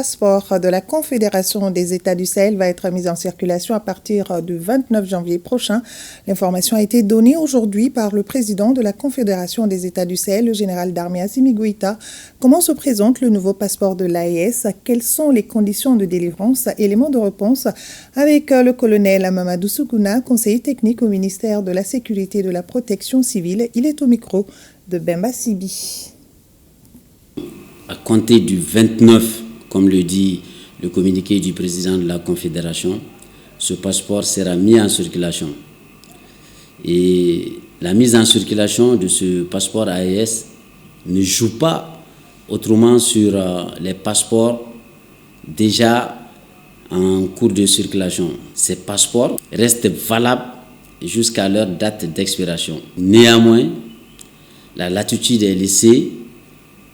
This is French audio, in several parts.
passeport de la Confédération des États du Sahel va être mis en circulation à partir du 29 janvier prochain. L'information a été donnée aujourd'hui par le président de la Confédération des États du Sahel, le général d'armée Assimi Goïta. Comment se présente le nouveau passeport de l'AES? Quelles sont les conditions de délivrance? Éléments de réponse avec le colonel Mamadou Soukouna, conseiller technique au ministère de la Sécurité et de la Protection civile. Il est au micro de Bemba Sibi. À compter du 29, comme le dit le communiqué du président de la Confédération, ce passeport sera mis en circulation. Et la mise en circulation de ce passeport AES ne joue pas autrement sur les passeports déjà en cours de circulation. Ces passeports restent valables jusqu'à leur date d'expiration. Néanmoins, la latitude est laissée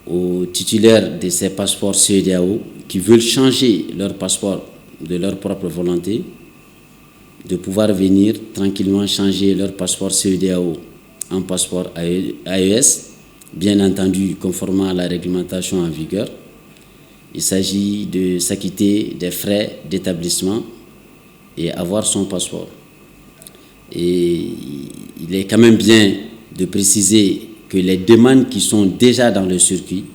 aux titulaires de ces passeports CEDEAO qui veulent changer leur passeport de leur propre volonté, de pouvoir venir tranquillement changer leur passeport CEDEAO en passeport AES, bien entendu conformément à la réglementation en vigueur. Il s'agit de s'acquitter des frais d'établissement et avoir son passeport. Et il est quand même bien de préciser que les demandes qui sont déjà dans le circuit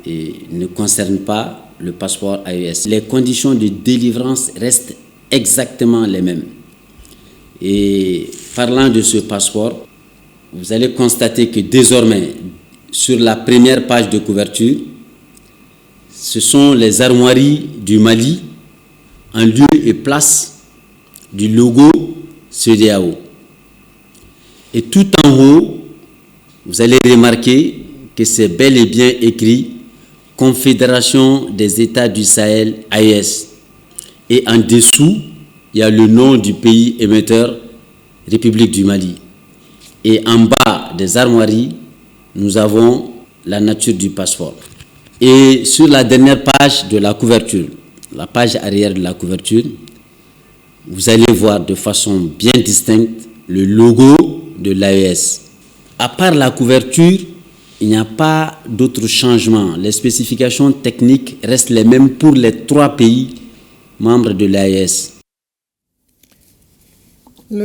ne concernent pas le passeport AES. Les conditions de délivrance restent exactement les mêmes. Et parlant de ce passeport, vous allez constater que désormais, sur la première page de couverture, ce sont les armoiries du Mali en lieu et place du logo CEDEAO. Et tout en haut, vous allez remarquer que c'est bel et bien écrit Confédération des États du Sahel AES. Et en dessous, il y a le nom du pays émetteur, République du Mali. Et en bas des armoiries, nous avons la nature du passeport. Et sur la dernière page de la couverture, la page arrière de la couverture, vous allez voir de façon bien distincte le logo de l'AES. À part la couverture, il n'y a pas d'autres changements. Les spécifications techniques restent les mêmes pour les 3 pays membres de l'AES.